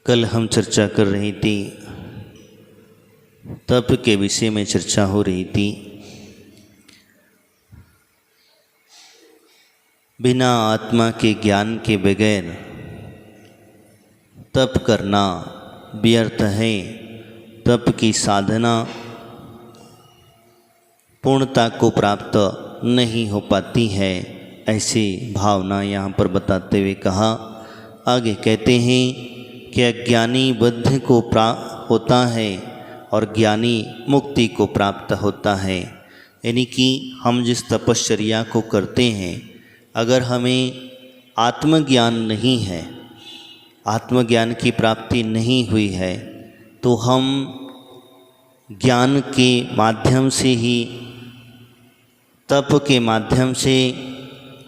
कल हम चर्चा कर रही थी, तप के विषय में चर्चा हो रही थी। बिना आत्मा के ज्ञान के बगैर तप करना व्यर्थ है। तप की साधना पूर्णता को प्राप्त नहीं हो पाती है, ऐसी भावना यहाँ पर बताते हुए कहा। आगे कहते हैं कि अज्ञानी बुद्धि को प्राप्त होता है और ज्ञानी मुक्ति को प्राप्त होता है। यानी कि हम जिस तपश्चर्या को करते हैं, अगर हमें आत्मज्ञान नहीं है, आत्मज्ञान की प्राप्ति नहीं हुई है, तो हम ज्ञान के माध्यम से ही, तप के माध्यम से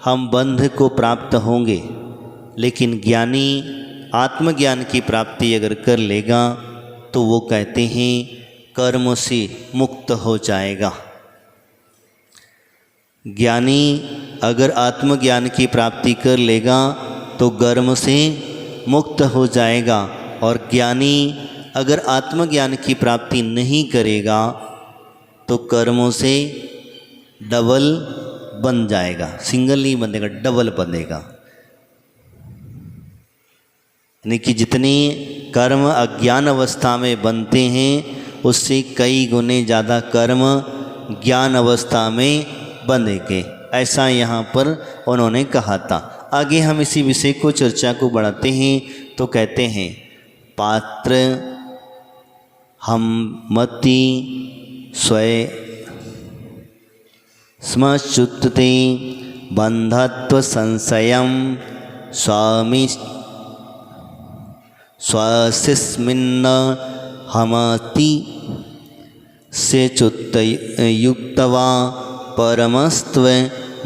हम बंध को प्राप्त होंगे। लेकिन ज्ञानी आत्मज्ञान की प्राप्ति अगर कर लेगा तो वो कहते हैं कर्म से मुक्त हो जाएगा। ज्ञानी अगर आत्मज्ञान की प्राप्ति कर लेगा तो कर्म से मुक्त हो जाएगा, और ज्ञानी अगर आत्मज्ञान की प्राप्ति नहीं करेगा तो कर्मों से डबल बन जाएगा। सिंगल नहीं बनेगा, डबल बनेगा। यानी कि जितने कर्म अज्ञान अवस्था में बनते हैं, उससे कई गुने ज़्यादा कर्म ज्ञान अवस्था में बनेंगे, ऐसा यहाँ पर उन्होंने कहा था। आगे हम इसी विषय को चर्चा को बढ़ाते हैं तो कहते हैं, पात्र हम मति स्वय स्मश्रुते बंधत्व संशयम स्वामी स्वस्मिन्न हमति से चुत्त युक्तवा परमस्त्व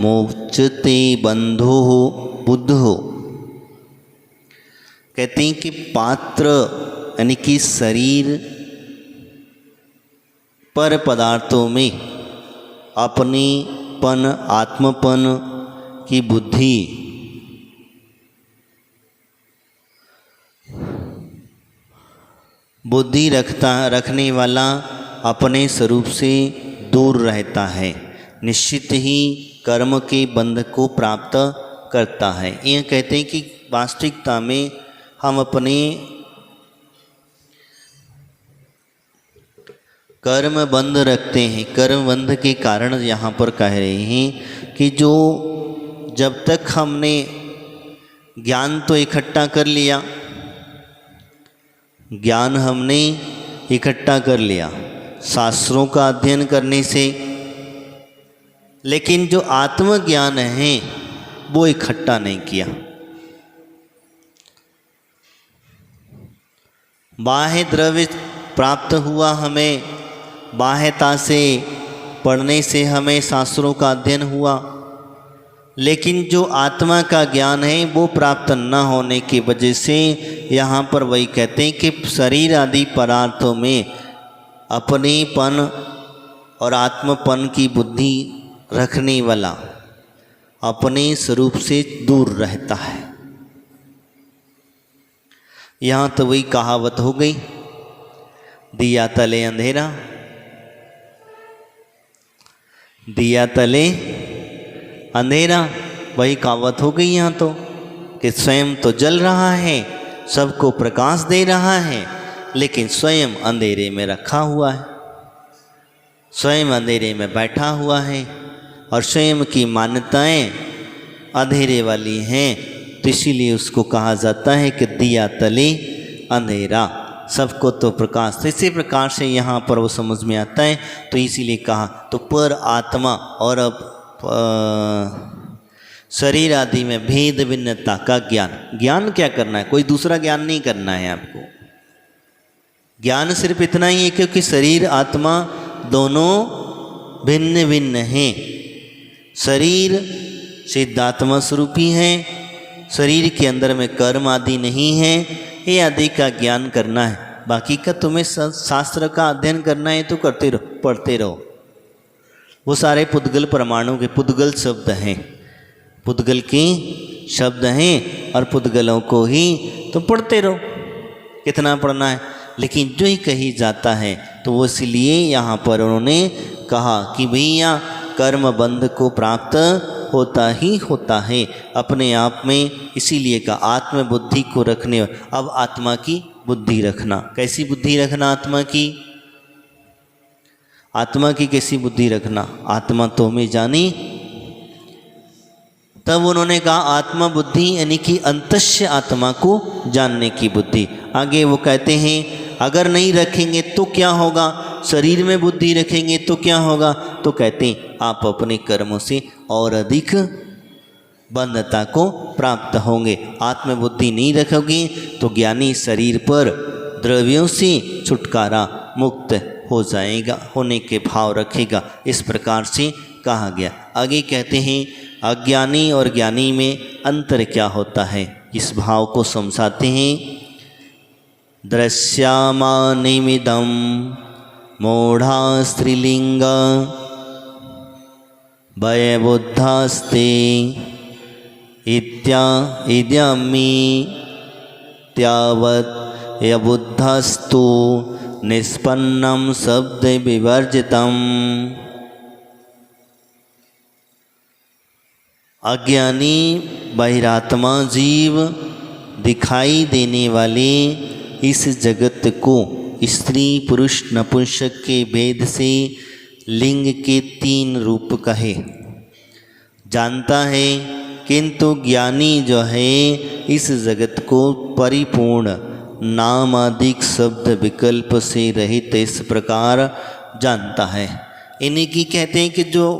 मोचते बंधो बुद्धो। कहते हैं कि पात्र यानी कि शरीर पर पदार्थों में अपनेपन, आत्मपन की बुद्धि रखने वाला अपने स्वरूप से दूर रहता है, निश्चित ही कर्म के बंध को प्राप्त करता है। यह कहते हैं कि वास्तविकता में हम अपने कर्म बंध रखते हैं। कर्म बंध के कारण यहाँ पर कह रहे हैं कि जो जब तक हमने ज्ञान तो इकट्ठा कर लिया, ज्ञान हमने इकट्ठा कर लिया शास्त्रों का अध्ययन करने से, लेकिन जो आत्मज्ञान है वो इकट्ठा नहीं किया। बाह्य द्रव्य प्राप्त हुआ हमें, बाह्यता से पढ़ने से हमें शास्त्रों का अध्ययन हुआ, लेकिन जो आत्मा का ज्ञान है वो प्राप्त न होने की वजह से यहाँ पर वही कहते हैं कि शरीर आदि पदार्थों में अपनेपन और आत्मपन की बुद्धि रखने वाला अपने स्वरूप से दूर रहता है। यहाँ तो वही कहावत हो गई, दिया तले अंधेरा, दिया तले अंधेरा, वही कहावत हो गई यहाँ तो, कि स्वयं तो जल रहा है, सबको प्रकाश दे रहा है, लेकिन स्वयं अंधेरे में रखा हुआ है, स्वयं अंधेरे में बैठा हुआ है, और स्वयं की मान्यताएं अंधेरे वाली हैं। तो इसीलिए उसको कहा जाता है कि दिया तले अंधेरा, सबको तो प्रकाश। तो इसी प्रकार से यहाँ पर वो समझ में आता है। तो इसीलिए कहा, तो पर आत्मा और अब शरीर आदि में भेद भिन्नता का ज्ञान। ज्ञान क्या करना है? कोई दूसरा ज्ञान नहीं करना है आपको। ज्ञान सिर्फ इतना ही है क्योंकि शरीर आत्मा दोनों भिन्न भिन्न हैं। शरीर सिद्धात्मा स्वरूपी है, शरीर के अंदर में कर्म आदि नहीं है, ये आदि का ज्ञान करना है। बाकी का तुम्हें शास्त्र का अध्ययन करना है तो करते रहो, पढ़ते रहो। वो सारे पुद्गल परमाणु के पुद्गल शब्द हैं, पुद्गल के शब्द हैं, और पुद्गलों को ही तुम पढ़ते रहो। कितना पढ़ना है, लेकिन जो ही कही जाता है तो वो इसलिए यहाँ पर उन्होंने कहा कि भैया कर्म बंध को प्राप्त होता ही होता है अपने आप में, इसीलिए का आत्म बुद्धि को रखने। अब आत्मा की बुद्धि रखना, कैसी बुद्धि रखना आत्मा की? आत्मा की कैसी बुद्धि रखना? आत्मा तो हमें जानी। तब उन्होंने कहा आत्मा बुद्धि यानी कि अंतस्य आत्मा को जानने की बुद्धि। आगे वो कहते हैं अगर नहीं रखेंगे तो क्या होगा, शरीर में बुद्धि रखेंगे तो क्या होगा? तो कहते हैं आप अपने कर्मों से और अधिक बंधता को प्राप्त होंगे। आत्मबुद्धि नहीं रखोगे तो ज्ञानी शरीर पर द्रव्यों से छुटकारा मुक्त हो जाएगा, होने के भाव रखेगा। इस प्रकार से कहा गया। आगे कहते हैं अज्ञानी और ज्ञानी में अंतर क्या होता है, इस भाव को समझाते हैं। दृश्यमानमिदं मूढ़ा स्त्रीलिंग भयबुद्धास्ते इद्यमी त्यावत् यबुद्धस्तु निष्पन्नं शब्द विवर्जितम्। अज्ञानी बहिरात्मा जीव दिखाई देने वाले इस जगत को स्त्री पुरुष नपुंसक के भेद से लिंग के 3 रूप कहे जानता है, किंतु ज्ञानी जो है इस जगत को परिपूर्ण नामादिक शब्द विकल्प से रहित इस प्रकार जानता है। इन्हीं की कहते हैं कि जो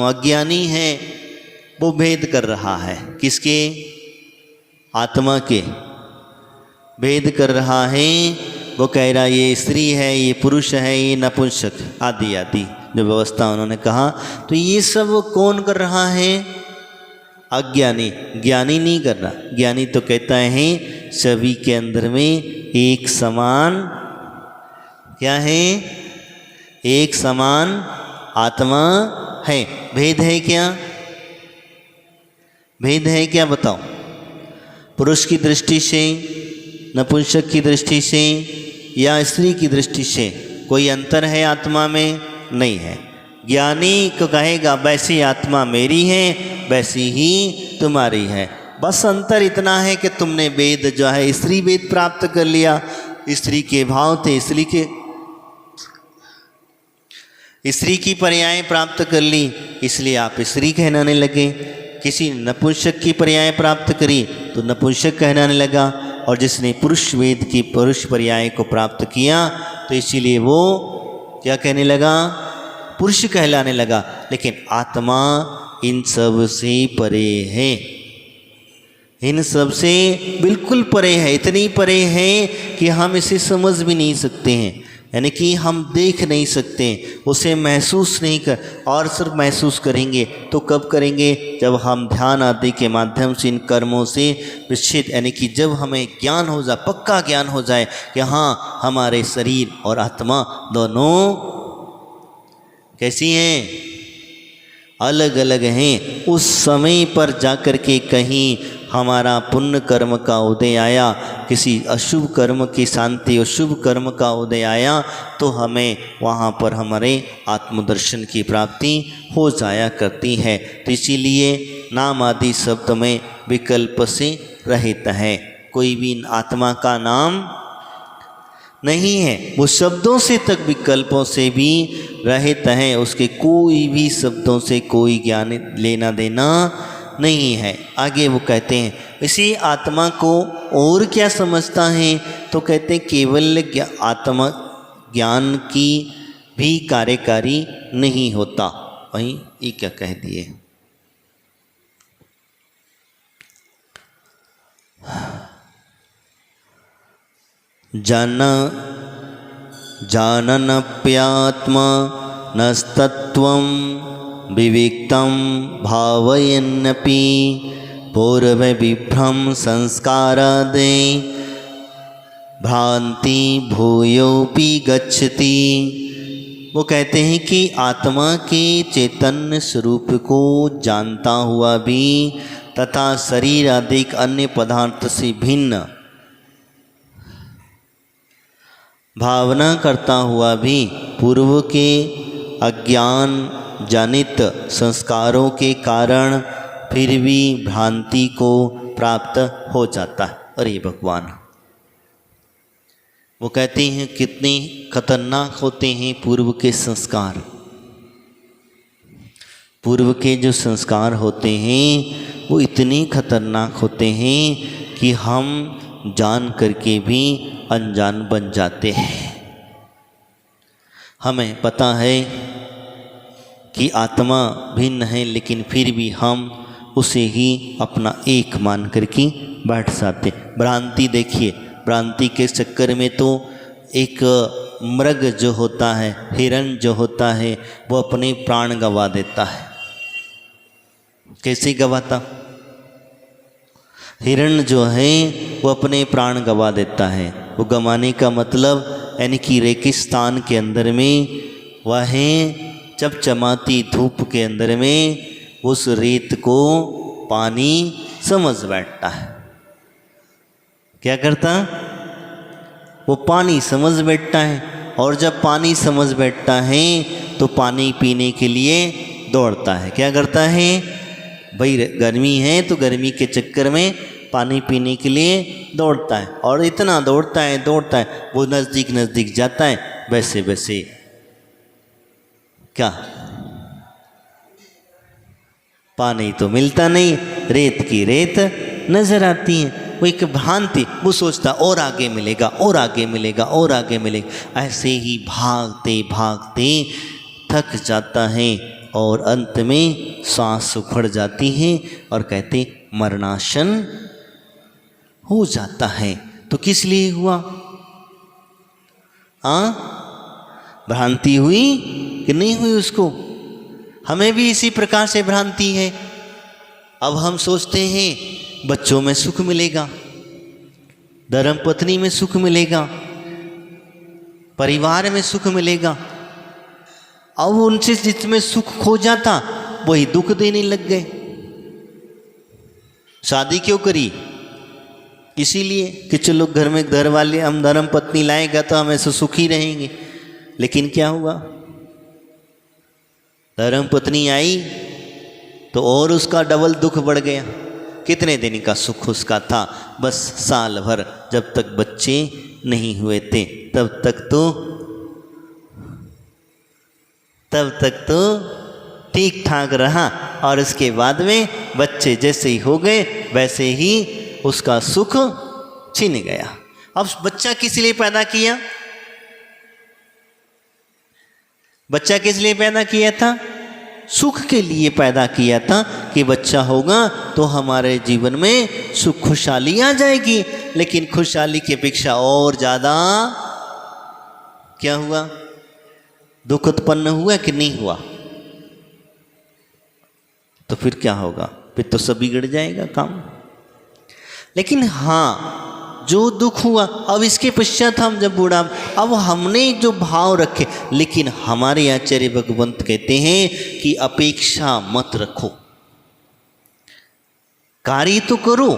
अज्ञानी है वो भेद कर रहा है, किसके? आत्मा के भेद कर रहा है। वो कह रहा है ये स्त्री है, ये पुरुष है, ये नपुंसक आदि आदि जो व्यवस्था उन्होंने कहा। तो ये सब कौन कर रहा है? अज्ञानी। ज्ञानी नहीं कर रहा। ज्ञानी तो कहता है सभी के अंदर में एक समान क्या है? एक समान आत्मा है। भेद है क्या? भेद है क्या बताओ? पुरुष की दृष्टि से, नपुंसक की दृष्टि से या स्त्री की दृष्टि से कोई अंतर है आत्मा में? नहीं है। ज्ञानी को कहेगा वैसी आत्मा मेरी है वैसी ही तुम्हारी है, बस अंतर इतना है कि तुमने वेद जो है स्त्री वेद प्राप्त कर लिया, स्त्री के भाव थे, स्त्री की पर्याय प्राप्त कर ली, इसलिए आप स्त्री कहलाने लगे। किसी नपुंसक की पर्याय प्राप्त करी तो नपुंसक कहलाने लगा, और जिसने पुरुष वेद की पुरुष पर्याय को प्राप्त किया तो इसीलिए वो क्या कहने लगा? पुरुष कहलाने लगा। लेकिन आत्मा इन सब से परे है, इन सब से बिल्कुल परे है। इतनी परे है कि हम इसे समझ भी नहीं सकते हैं, यानी कि हम देख नहीं सकते, उसे महसूस नहीं कर। और सिर्फ महसूस करेंगे तो कब करेंगे? जब हम ध्यान आदि के माध्यम से इन कर्मों से विच्छेद, यानी कि जब हमें ज्ञान हो जाए, पक्का ज्ञान हो जाए कि हाँ हमारे शरीर और आत्मा दोनों कैसी हैं? अलग अलग हैं। उस समय पर जाकर के कहीं हमारा पुण्य कर्म का उदय आया, किसी अशुभ कर्म की शांति और शुभ कर्म का उदय आया, तो हमें वहाँ पर हमारे आत्मदर्शन की प्राप्ति हो जाया करती है। तो इसीलिए नाम आदि शब्द में विकल्प से रहित है। कोई भी आत्मा का नाम नहीं है, वो शब्दों से तक विकल्पों से भी रहित है। उसके कोई भी शब्दों से कोई ज्ञान लेना देना नहीं है। आगे वो कहते हैं इसी आत्मा को और क्या समझता है? तो कहते हैं केवल आत्मा ज्ञान की भी कार्यकारी नहीं होता। वहीं ये क्या कह दिए? जाननप्यात्मा नस्तत्वं विविक्तं भावयन्नपि पूर्वविभ्रम संस्कारादे भ्रांति भूयोपि गच्छति। वो कहते हैं कि आत्मा के चैतन्य स्वरूप को जानता हुआ भी तथा शरीर आदि अन्य पदार्थ से भिन्न भावना करता हुआ भी पूर्व के अज्ञान जनित संस्कारों के कारण फिर भी भ्रांति को प्राप्त हो जाता है। अरे भगवान, वो कहते हैं कितने खतरनाक होते हैं पूर्व के संस्कार। पूर्व के जो संस्कार होते हैं वो इतने खतरनाक होते हैं कि हम जान करके भी अनजान बन जाते हैं। हमें पता है कि आत्मा भिन्न है, लेकिन फिर भी हम उसे ही अपना एक मान करके बैठ जाते। भ्रांति देखिए, भ्रांति के चक्कर में तो एक मृग जो होता है, हिरण जो होता है, वो अपने प्राण गंवा देता है। कैसे गंवाता? हिरण जो है वो अपने प्राण गंवा देता है। वो गंवाने का मतलब यानी कि रेगिस्तान के अंदर में वह चमचमाती धूप के अंदर में उस रेत को पानी समझ बैठता है। क्या करता? वो पानी समझ बैठता है, और जब पानी समझ बैठता है तो पानी पीने के लिए दौड़ता है। क्या करता है भाई? गर्मी है तो गर्मी के चक्कर में पानी पीने के लिए दौड़ता है, और इतना दौड़ता है वो नज़दीक नज़दीक जाता है, वैसे वैसे क्या पानी तो मिलता नहीं, रेत की रेत नजर आती है। वो एक भ्रांति, वो सोचता और आगे मिलेगा और आगे मिलेगा और आगे मिलेगा। ऐसे ही भागते भागते थक जाता है और अंत में सांस उखड़ जाती है और कहते मरणासन हो जाता है। तो किस लिए हुआ? भ्रांति हुई कि नहीं हुई उसको? हमें भी इसी प्रकार से भ्रांति है। अब हम सोचते हैं बच्चों में सुख मिलेगा, धर्म पत्नी में सुख मिलेगा, परिवार में सुख मिलेगा। अब उनसे जिसमें सुख खो जाता वही दुख देने लग गए। शादी क्यों करी? इसीलिए कि चलो घर में घर वाले हम धर्म पत्नी लाएगा तो हम ऐसे सुखी रहेंगे। लेकिन क्या हुआ? धर्म पत्नी आई तो और उसका डबल दुख बढ़ गया। कितने दिन का सुख उसका था? बस साल भर, जब तक बच्चे नहीं हुए थे तब तक तो ठीक ठाक रहा, और उसके बाद में बच्चे जैसे ही हो गए वैसे ही उसका सुख छिन गया। अब बच्चा किस लिए पैदा किया? बच्चा किस लिए पैदा किया था? सुख के लिए पैदा किया था कि बच्चा होगा तो हमारे जीवन में सुख खुशहाली आ जाएगी। लेकिन खुशहाली की अपेक्षा और ज़्यादा क्या हुआ? दुख उत्पन्न हुआ कि नहीं हुआ? तो फिर क्या होगा? फिर तो सब बिगड़ जाएगा काम। लेकिन हाँ, जो दुख हुआ, अब इसके पश्चात हम जब बूढ़ा, अब हमने जो भाव रखे, लेकिन हमारे आचार्य भगवंत कहते हैं कि अपेक्षा मत रखो, कार्य तो करो,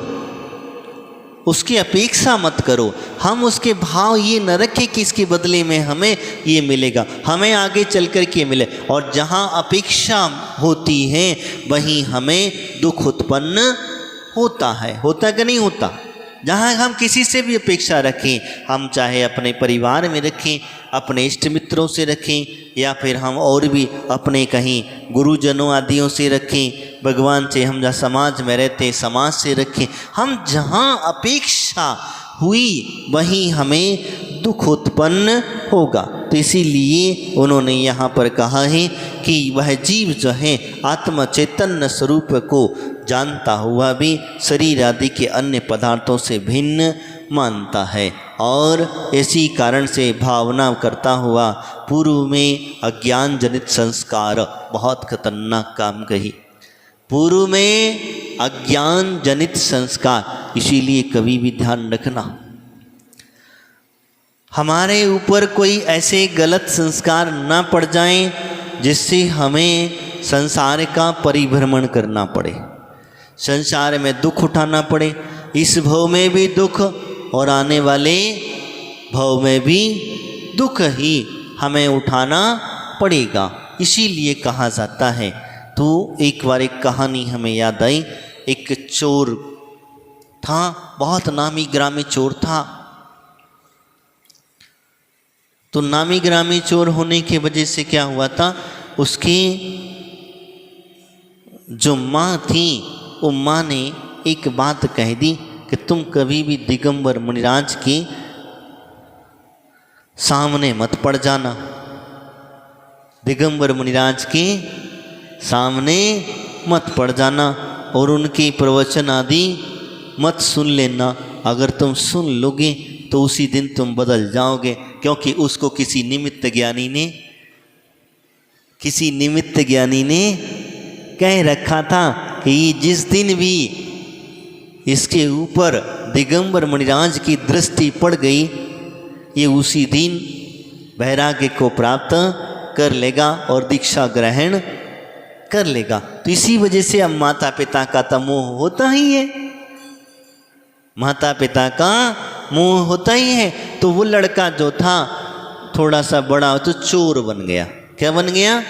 उसकी अपेक्षा मत करो। हम उसके भाव ये न रखें कि इसके बदले में हमें ये मिलेगा, हमें आगे चल कर के मिले। और जहाँ अपेक्षा होती है वहीं हमें दुख उत्पन्न होता है। होता कि नहीं होता? जहाँ हम किसी से भी अपेक्षा रखें, हम चाहे अपने परिवार में रखें, अपने इष्ट मित्रों से रखें, या फिर हम और भी अपने कहीं गुरुजनों आदियों से रखें, भगवान से, हम जहाँ समाज में रहते समाज से रखें, हम जहाँ अपेक्षा हुई वहीं हमें दुख उत्पन्न होगा। तो इसीलिए उन्होंने यहाँ पर कहा है कि वह जीव जो है आत्म चैतन्य स्वरूप को जानता हुआ भी शरीर आदि के अन्य पदार्थों से भिन्न मानता है, और इसी कारण से भावना करता हुआ पूर्व में अज्ञान जनित संस्कार, बहुत खतरनाक काम कही, पूर्व में अज्ञान जनित संस्कार। इसीलिए कभी भी ध्यान रखना, हमारे ऊपर कोई ऐसे गलत संस्कार ना पड़ जाएं जिससे हमें संसार का परिभ्रमण करना पड़े, संसार में दुख उठाना पड़े, इस भव में भी दुख और आने वाले भव में भी दुख ही हमें उठाना पड़ेगा। इसीलिए कहा जाता है। तो एक बार एक कहानी हमें याद आई। एक चोर था, बहुत नामी ग्रामी चोर था। तो नामी ग्रामी चोर होने की वजह से क्या हुआ था, उसकी जो माँ थी वो माँ ने एक बात कह दी कि तुम कभी भी दिगंबर मुनिराज के सामने मत पड़ जाना, दिगंबर मुनिराज के सामने मत पड़ जाना और उनके प्रवचन आदि मत सुन लेना। अगर तुम सुन लोगे तो उसी दिन तुम बदल जाओगे, क्योंकि उसको किसी निमित्त ज्ञानी ने कह रखा था कि जिस दिन भी इसके ऊपर दिगंबर मुनिराज की दृष्टि पड़ गई, ये उसी दिन वैराग्य को प्राप्त कर लेगा और दीक्षा ग्रहण कर लेगा। तो इसी वजह से अब माता पिता का तो मोह होता ही है, माता पिता का मोह होता ही है। तो वो लड़का जो था थोड़ा सा बड़ा तो चोर बन गया। क्या बन गया?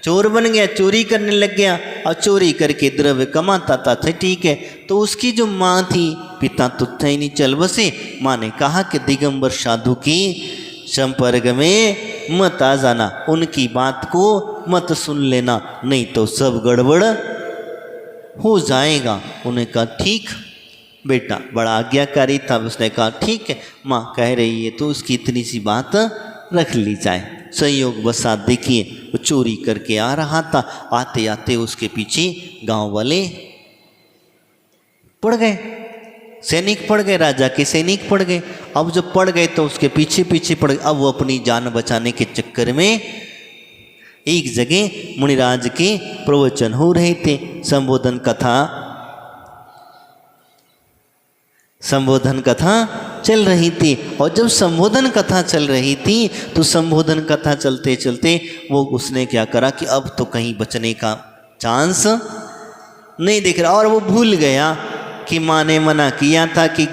चोर बन गया, चोरी करने लग गया और चोरी करके द्रव्य कमाता था। ठीक है। तो उसकी जो माँ थी, पिता तो थे ही नहीं, चल बसे। माँ ने कहा कि दिगंबर साधु की संपर्क में मत आ जाना, उनकी बात को मत सुन लेना, नहीं तो सब गड़बड़ हो जाएगा। उन्हें कहा ठीक बेटा, बड़ा आज्ञाकारी था। उसने कहा ठीक है, माँ कह रही है तो उसकी इतनी सी बात रख ली जाए। संयोग बसात देखिए, वो चोरी करके आ रहा था, आते आते उसके पीछे गांव वाले पड़ गए, सैनिक पड़ गए, राजा के सैनिक पड़ गए। अब जब पड़ गए तो उसके पीछे पीछे पड़ गए। अब वो अपनी जान बचाने के चक्कर में एक जगह मुनिराज के प्रवचन हो रहे थे, संबोधन कथा चल रही थी। और जब संबोधन कथा चल रही थी तो संबोधन कथा चलते चलते वो उसने क्या करा कि अब तो कहीं बचने का चांस नहीं दिख रहा, और वो भूल गया कि माँ ने मना किया था कि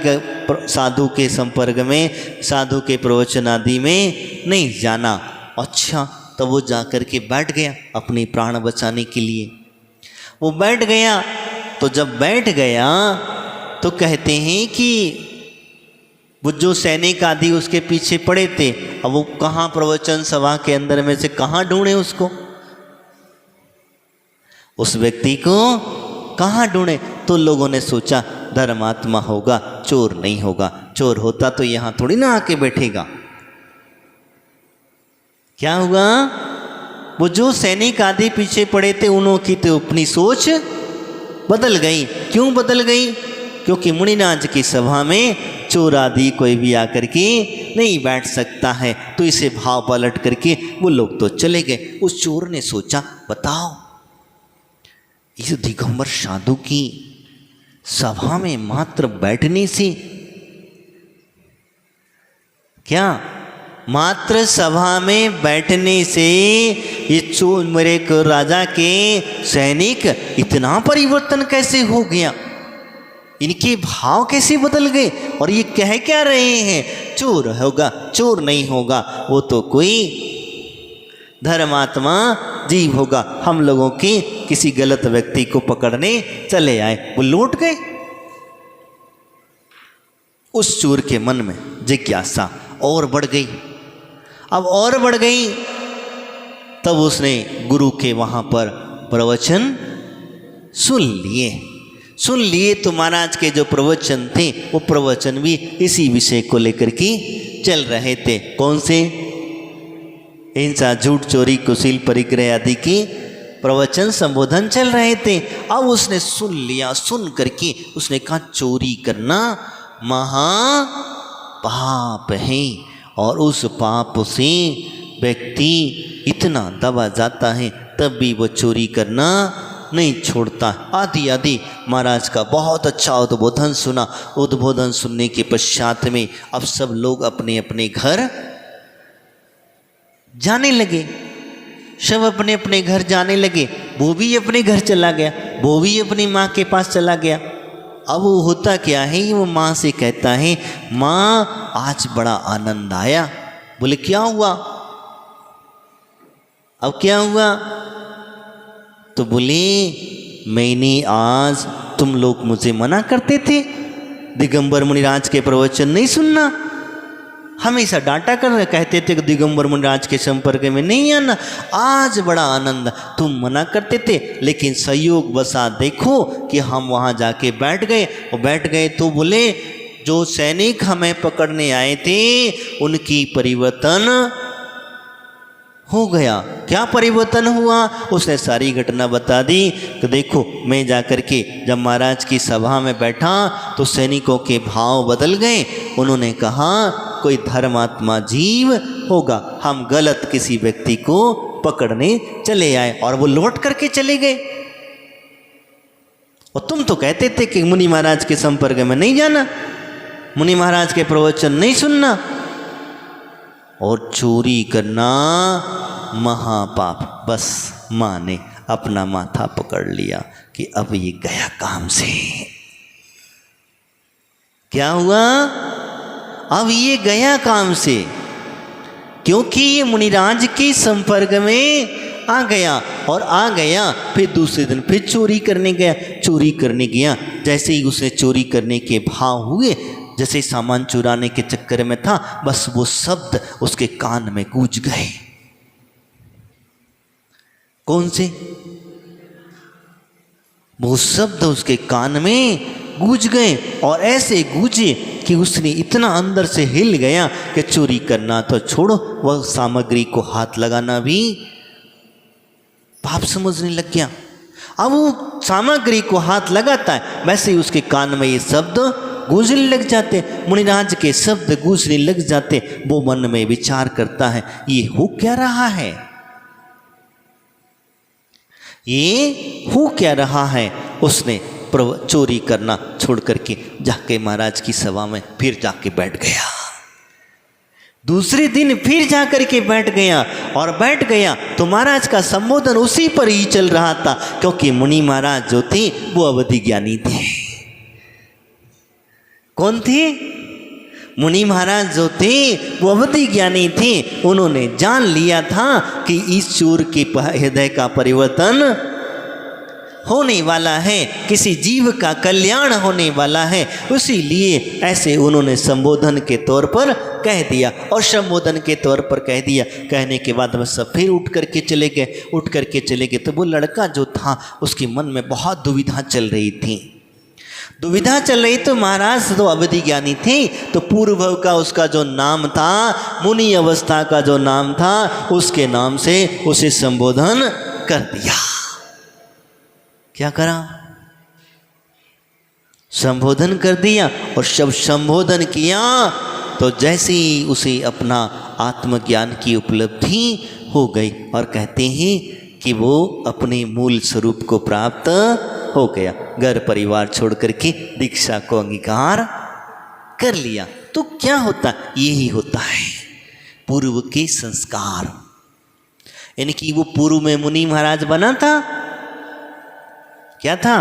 साधु के संपर्क में, साधु के प्रवचन आदि में नहीं जाना। अच्छा, तो वो जाकर के बैठ गया अपने प्राण बचाने के लिए। वो बैठ गया, तो जब बैठ गया तो कहते हैं कि वो जो सैनिक आदि उसके पीछे पड़े थे, अब वो कहाँ प्रवचन सभा के अंदर में से कहाँ ढूंढे उसको, उस व्यक्ति को कहाँ ढूंढे। तो लोगों ने सोचा धर्मात्मा होगा, चोर नहीं होगा। चोर होता तो यहाँ थोड़ी ना आके बैठेगा। क्या हुआ, वो जो सैनिक आदि पीछे पड़े थे उन्होंने तो अपनी सोच बदल गई। क्यों बदल गई? क्योंकि मुनिराज की सभा में चोर आदि कोई भी आकर के नहीं बैठ सकता है। तो इसे भाव पलट करके वो लोग तो चले गए। उस चोर ने सोचा, बताओ इस दिगंबर साधु की सभा में मात्र बैठने से, क्या मात्र सभा में बैठने से ये चोर मेरे को राजा के सैनिक इतना परिवर्तन कैसे हो गया, इनके भाव कैसे बदल गए, और ये कह क्या रहे हैं चोर होगा, चोर नहीं होगा, वो तो कोई धर्मात्मा जीव होगा, हम लोगों के किसी गलत व्यक्ति को पकड़ने चले आए। वो लौट गए। उस चोर के मन में जिज्ञासा और बढ़ गई। अब और बढ़ गई, तब उसने गुरु के वहाँ पर प्रवचन सुन लिए। तो महाराज के जो प्रवचन थे वो प्रवचन भी इसी विषय को लेकर के चल रहे थे। कौन से? हिंसा, झूठ, चोरी, कुशील, परिग्रह आदि के प्रवचन संबोधन चल रहे थे। अब उसने सुन लिया, सुन करके उसने कहा चोरी करना महापाप है, और उस पाप से व्यक्ति इतना दबा जाता है तब भी वो चोरी करना नहीं छोड़ता। आदि आदि महाराज का बहुत अच्छा उद्बोधन सुना। उद्बोधन सुनने के पश्चात में अब सब लोग अपने अपने घर जाने लगे। सब अपने अपने घर जाने लगे। वो भी अपने घर चला गया, वो भी अपनी माँ के पास चला गया। अब वो होता क्या है, वो माँ से कहता है, माँ आज बड़ा आनंद आया, बोले क्या हुआ, अब क्या हुआ? तो बोले मैंने आज, तुम लोग मुझे मना करते थे दिगंबर मुनिराज के प्रवचन नहीं सुनना, हमेशा डांटा कर कहते थे कि दिगंबर मुनिराज के संपर्क में नहीं आना। आज बड़ा आनंद, तुम मना करते थे, लेकिन संयोग बसा देखो कि हम वहाँ जाके बैठ गए। और बैठ गए तो बोले जो सैनिक हमें पकड़ने आए थे उनकी परिवर्तन हो गया। क्या परिवर्तन हुआ? उसने सारी घटना बता दी कि देखो मैं जाकर के जब महाराज की सभा में बैठा तो सैनिकों के भाव बदल गए। उन्होंने कहा कोई धर्मात्मा जीव होगा, हम गलत किसी व्यक्ति को पकड़ने चले आए, और वो लौट करके चले गए। और तुम तो कहते थे कि मुनि महाराज के संपर्क में नहीं जाना, मुनि महाराज के प्रवचन नहीं सुनना, और चोरी करना महापाप। बस माँ ने अपना माथा पकड़ लिया कि अब ये गया काम से। क्या हुआ? अब ये गया काम से, क्योंकि ये मुनिराज के संपर्क में आ गया। और आ गया, फिर दूसरे दिन फिर चोरी करने गया। चोरी करने गया, जैसे ही उसने चोरी करने के भाव हुए, जैसे सामान चुराने के चक्कर में था, बस वो शब्द उसके कान में गूंज गए। कौन से? वो शब्द उसके कान में गूंज गए, और ऐसे गूंजे कि उसने इतना अंदर से हिल गया कि चोरी करना तो छोड़ो, वह सामग्री को हाथ लगाना भी पाप समझने लग गया। अब वो सामग्री को हाथ लगाता है, वैसे ही उसके कान में ये शब्द गूंजने लग जाते, मुनिराज के शब्द गूंजने लग जाते। वो मन में विचार करता है ये हो क्या रहा है, ये हो क्या रहा है। उसने चोरी करना छोड़ करके जाके महाराज की सभा में फिर जाके बैठ गया। दूसरे दिन फिर जाकर के बैठ गया, और बैठ गया तो महाराज का संबोधन उसी पर ही चल रहा था, क्योंकि मुनि महाराज जो थे वो अवधि ज्ञानी थे। कौन थे? मुनि महाराज जो थे वो अवधि ज्ञानी थे। उन्होंने जान लिया था कि इस चोर के हृदय का परिवर्तन होने वाला है, किसी जीव का कल्याण होने वाला है। उसी लिए ऐसे उन्होंने संबोधन के तौर पर कह दिया, और संबोधन के तौर पर कह दिया। कहने के बाद में सब फिर उठ करके चले गए। उठ करके चले गए तो वो लड़का जो था उसके मन में बहुत दुविधा चल रही थी। दुविधा चल रही तो महाराज तो अवधि ज्ञानी थे, तो पूर्व का उसका जो नाम था, मुनि अवस्था का जो नाम था, उसके नाम से उसे संबोधन कर दिया। क्या करा? संबोधन कर दिया। और जब संबोधन किया तो जैसे ही उसे अपना आत्मज्ञान की उपलब्धि हो गई, और कहते हैं कि वो अपने मूल स्वरूप को प्राप्त हो गया। घर परिवार छोड़ करके दीक्षा को अंगीकार कर लिया। तो क्या होता? यही होता है पूर्व के संस्कार। यानी कि वो पूर्व में मुनि महाराज बना था। क्या था?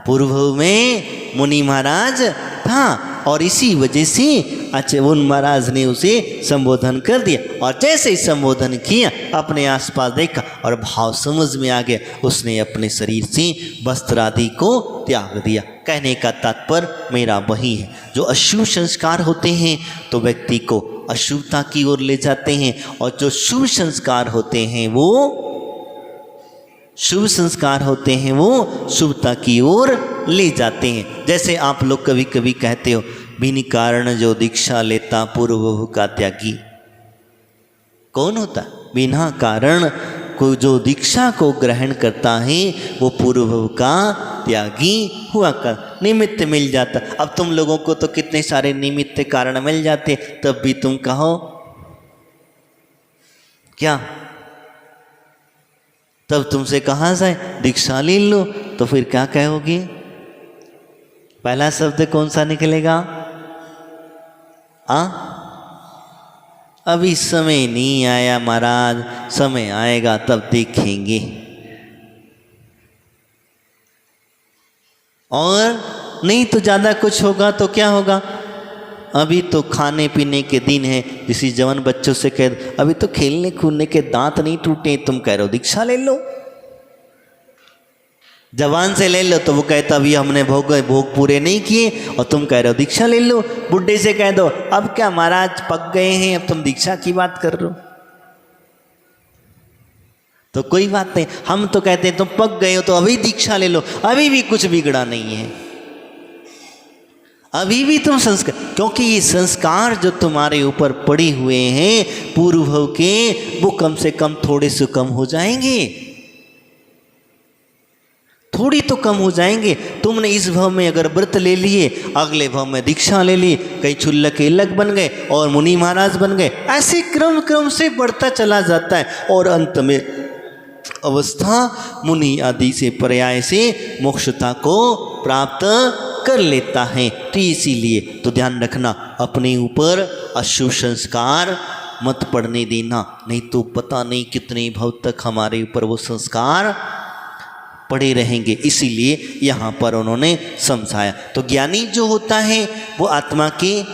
पूर्व में मुनि महाराज था, और इसी वजह से उन महाराज ने उसे संबोधन कर दिया। और जैसे ही संबोधन किया, अपने आसपास देखा और भाव समझ में आ गया, उसने अपने शरीर से वस्त्र आदि को त्याग दिया। कहने का तात्पर्य मेरा वही है, जो अशुभ संस्कार होते हैं तो व्यक्ति को अशुभता की ओर ले जाते हैं, और जो शुभ संस्कार होते हैं वो शुभ संस्कार होते हैं वो शुभता की ओर ले जाते हैं। जैसे आप लोग कभी कभी कहते हो, बिन कारण जो दीक्षा लेता पूर्व का त्यागी। कौन होता? बिना कारण को जो दीक्षा को ग्रहण करता है वो पूर्व का त्यागी हुआ कर। निमित्त मिल जाता। अब तुम लोगों को तो कितने सारे निमित्त कारण मिल जाते, तब भी तुम कहो क्या? तब तुमसे कहाँ से दीक्षा ले लो, तो फिर क्या कहोगे? पहला शब्द कौन सा निकलेगा? अभी समय नहीं आया महाराज, समय आएगा तब देखेंगे। और नहीं तो ज़्यादा कुछ होगा तो क्या होगा? अभी तो खाने पीने के दिन है। किसी जवान बच्चों से कह अभी तो खेलने कूदने के दांत नहीं टूटे, तुम कह रहे हो दीक्षा ले लो। जवान से ले लो तो वो कहता अभी हमने भोग पूरे नहीं किए, और तुम कह रहे हो दीक्षा ले लो। बुढ़े से कह दो अब क्या महाराज पक गए हैं, अब तुम दीक्षा की बात कर रहे हो। तो कोई बात नहीं, हम तो कहते हैं तुम पक गए हो तो अभी दीक्षा ले लो, अभी भी कुछ बिगड़ा नहीं है, अभी भी तुम संस्कार, क्योंकि ये संस्कार जो तुम्हारे ऊपर पड़े हुए हैं पूर्व भव के, वो कम से कम थोड़े से कम हो जाएंगे, थोड़ी तो कम हो जाएंगे। तुमने इस भव में अगर व्रत ले लिए, अगले भव में दीक्षा ले ली, कई क्षुल्लक के लग बन गए और मुनि महाराज बन गए, ऐसे क्रम क्रम से बढ़ता चला जाता है और अंत में अवस्था मुनि आदि से पर्याय से मोक्षता को प्राप्त कर लेता है। तो इसीलिए तो ध्यान रखना, अपने ऊपर अशुभ संस्कार मत पड़ने देना, नहीं तो पता नहीं कितने भव तक हमारे ऊपर वो संस्कार पड़े रहेंगे। इसीलिए यहाँ पर उन्होंने समझाया। तो ज्ञानी जो होता है वो आत्मा के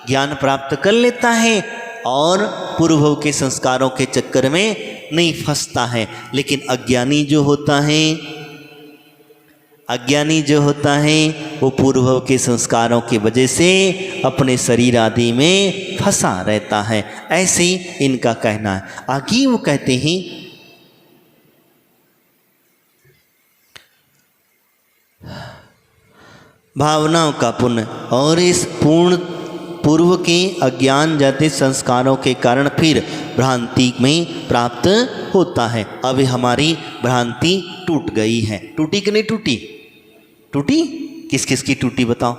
ज्ञान प्राप्त कर लेता है और पूर्व भव के संस्कारों के चक्कर में नहीं फंसता है। लेकिन अज्ञानी जो होता है वो पूर्व भव के संस्कारों की वजह से अपने शरीर आदि में फंसा रहता है, ऐसे इनका कहना है। आगे वो कहते हैं भावनाओं का पुण्य, और इस पूर्व के अज्ञान जाति संस्कारों के कारण फिर भ्रांति में प्राप्त होता है। अब हमारी भ्रांति टूट गई है, टूटी कि नहीं टूटी? टूटी? किस किस की टूटी बताओ,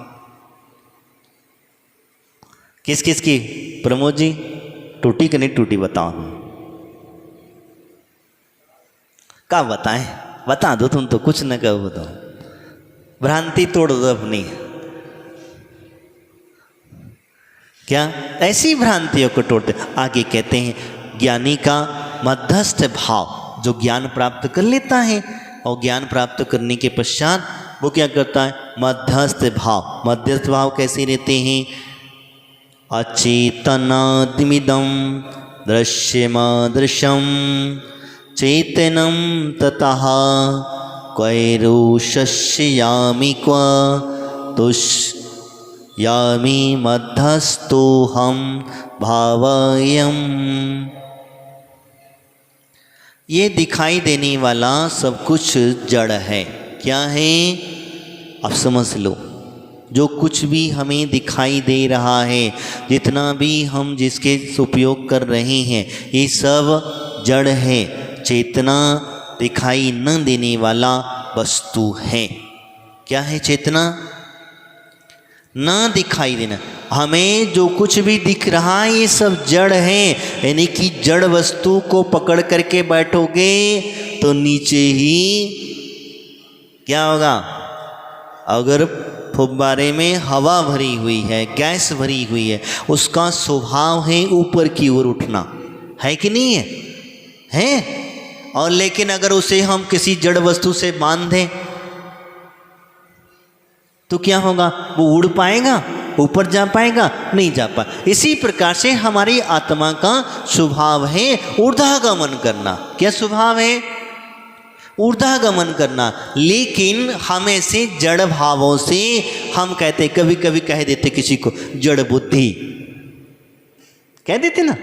किस किस की? प्रमोद जी टूटी कि नहीं टूटी बताओ, क्या बताएं? बता दो, तुम तो कुछ न कहो, बताओ। भ्रांति तोड़ दो अपनी, क्या ऐसी भ्रांतियों को तोड़ते। आगे कहते हैं ज्ञानी का मध्यस्थ भाव, जो ज्ञान प्राप्त कर लेता है और ज्ञान प्राप्त करने के पश्चात वो क्या करता है? मध्यस्थ भाव। मध्यस्थ भाव कैसे रहते हैं? अचेतनादिमिदं दृश्यमादृशं चेतनं ततः क्वैरुष्ययामि क्व तुष्यामि मध्यस्थोऽहं भावयम्। ये दिखाई देने वाला सब कुछ जड़ है। क्या है? अब समझ लो, जो कुछ भी हमें दिखाई दे रहा है, जितना भी हम जिसके उपयोग कर रहे हैं, ये सब जड़ है, चेतना दिखाई न देने वाला वस्तु है। क्या है? चेतना न दिखाई देना। हमें जो कुछ भी दिख रहा है ये सब जड़ है, यानी कि जड़ वस्तु को पकड़ करके बैठोगे तो नीचे ही क्या होगा? अगर फुब्बारे में हवा भरी हुई है, गैस भरी हुई है, उसका स्वभाव है ऊपर की ओर उठना, है कि नहीं है? है। और लेकिन अगर उसे हम किसी जड़ वस्तु से बांध दें तो क्या होगा? वो उड़ पाएगा? ऊपर जा पाएगा? नहीं जा पाए। इसी प्रकार से हमारी आत्मा का स्वभाव है ऊर्ध्वगमन करना। क्या स्वभाव है? ऊर्ध्वगमन करना। लेकिन हमें से जड़ भावों से हम कहते, कभी कभी कह देते किसी को जड़ बुद्धि, कह देते ना,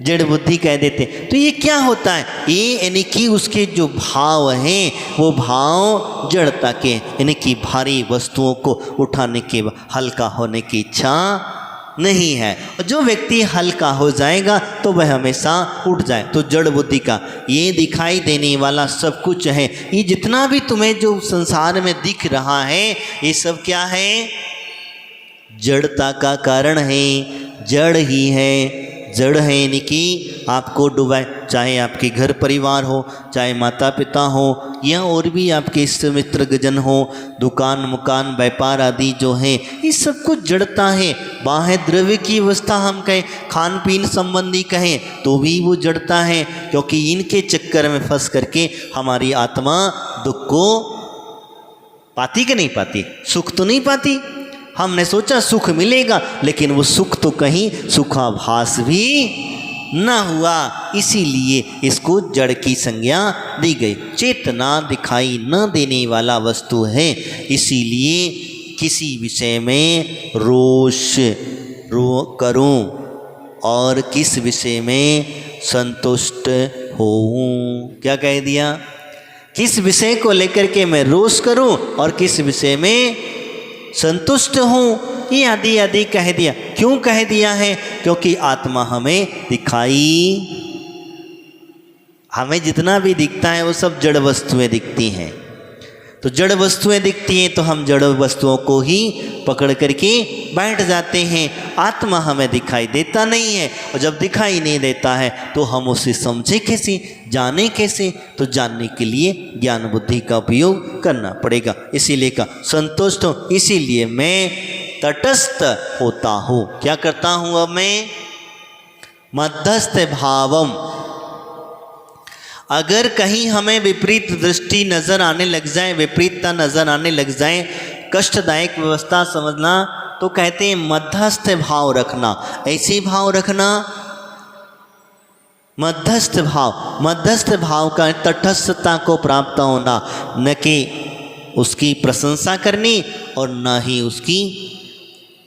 जड़ बुद्धि कह देते। तो ये क्या होता है? ये यानी कि उसके जो भाव हैं वो भाव जड़ता के, यानी कि भारी वस्तुओं को उठाने के, हल्का होने की इच्छा नहीं है। जो व्यक्ति हल्का हो जाएगा तो वह हमेशा उठ जाए। तो जड़ बुद्धि का ये दिखाई देने वाला सब कुछ है, ये जितना भी तुम्हें जो संसार में दिख रहा है, ये सब क्या है? जड़ता का कारण है, जड़ ही है। जड़ है यानी कि आपको डुबाए, चाहे आपके घर परिवार हो, चाहे माता पिता हो, या और भी आपके इष्ट मित्र गजन हो, दुकान मुकान व्यापार आदि जो हैं, ये सब कुछ जड़ता है। बाह्य द्रव्य की अवस्था हम कहें, खान पीन संबंधी कहें तो भी वो जड़ता है, क्योंकि इनके चक्कर में फंस करके हमारी आत्मा दुख को पाती कि नहीं पाती? सुख तो नहीं पाती। हमने सोचा सुख मिलेगा, लेकिन वो सुख तो कहीं सुखाभास भी न हुआ, इसीलिए इसको जड़ की संज्ञा दी गई। चेतना दिखाई न देने वाला वस्तु है, इसीलिए किसी विषय में रोष करूं और किस विषय में संतुष्ट होऊं। क्या कह दिया? किस विषय को लेकर के मैं रोष करूं और किस विषय में संतुष्ट हूं, ये आदि आदि कह दिया। क्यों कह दिया है? क्योंकि आत्मा हमें हमें जितना भी दिखता है वो सब जड़ वस्तुएं दिखती हैं। तो जड़ वस्तुएं दिखती हैं तो हम जड़ वस्तुओं को ही पकड़ करके बैठ जाते हैं। आत्मा हमें दिखाई देता नहीं है, और जब दिखाई नहीं देता है तो हम उसे समझे कैसे, जाने कैसे? तो जानने के लिए ज्ञान बुद्धि का उपयोग करना पड़ेगा। इसीलिए का संतुष्ट हो, इसीलिए मैं तटस्थ होता हूँ। क्या करता हूँ अब मैं? मध्यस्थ भावम। अगर कहीं हमें विपरीत दृष्टि नज़र आने लग जाए, विपरीतता नज़र आने लग जाए, कष्टदायक व्यवस्था समझना, तो कहते हैं मध्यस्थ भाव रखना। ऐसे भाव रखना, मध्यस्थ भाव का तटस्थता को प्राप्त होना, न कि उसकी प्रशंसा करनी और न ही उसकी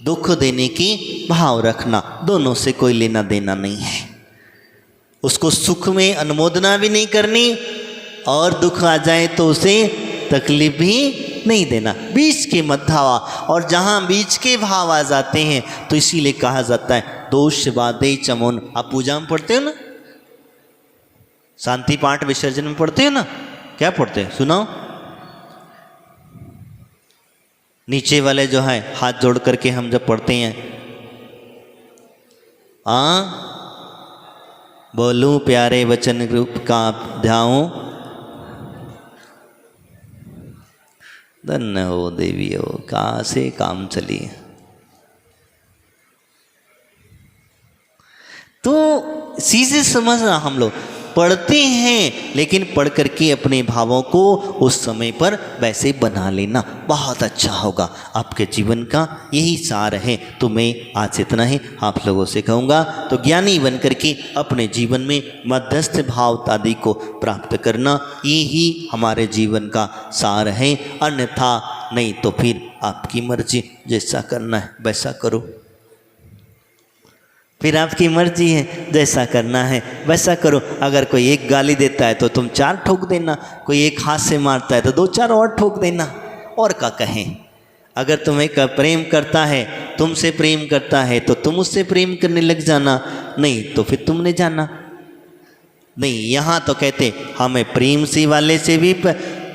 दुख देने की भाव रखना। दोनों से कोई लेना देना नहीं है। उसको सुख में अनुमोदना भी नहीं करनी और दुख आ जाए तो उसे तकलीफ भी नहीं देना। बीच के मध्यावा, और जहाँ बीच के भाव आ जाते हैं तो इसीलिए कहा जाता है दोष बाधे चमोन। आप पूजा में पढ़ते हो ना, शांति पाठ विसर्जन में पढ़ते हो ना, क्या पढ़ते हैं सुनाओ? नीचे वाले जो है हाथ जोड़ करके हम जब पढ़ते हैं, बोलूं प्यारे वचन रूप का ध्याऊं, धन्य हो देवी हो, कहाँ से काम चली। तो सीधे समझना, हम लोग पढ़ते हैं लेकिन पढ़ करके अपने भावों को उस समय पर वैसे बना लेना बहुत अच्छा होगा। आपके जीवन का यही सार है। तो मैं आज इतना ही आप लोगों से कहूँगा, तो ज्ञानी बन करके अपने जीवन में मध्यस्थ भाव आदि को प्राप्त करना, ये ही हमारे जीवन का सार है। अन्यथा नहीं तो फिर आपकी मर्जी, जैसा करना है वैसा करो। फिर आपकी मर्जी है, जैसा करना है वैसा करो। अगर कोई एक गाली देता है तो तुम 4 ठोक देना, कोई एक हाथ से मारता है तो 2-4 और ठोक देना। और क्या कहें? अगर तुम्हें प्रेम करता है, तुमसे प्रेम करता है तो तुम उससे प्रेम करने लग जाना, नहीं तो फिर तुमने जाना नहीं। यहाँ तो कहते हमें प्रेम से वाले से भी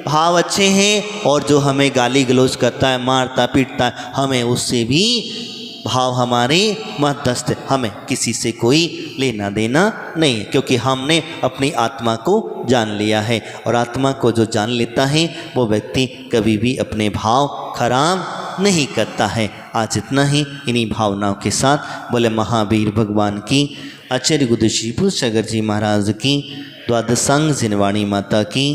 भाव अच्छे हैं, और जो हमें गाली गलौज करता है, मारता पीटता है, हमें उससे भी भाव हमारे मध्यस्थ। हमें किसी से कोई लेना देना नहीं, क्योंकि हमने अपनी आत्मा को जान लिया है, और आत्मा को जो जान लेता है वो व्यक्ति कभी भी अपने भाव खराब नहीं करता है। आज इतना ही। इन्हीं भावनाओं के साथ बोले महावीर भगवान की, आचार्य गुरुदेव श्री सागर जी महाराज की, द्वादशांग जिनवाणी माता की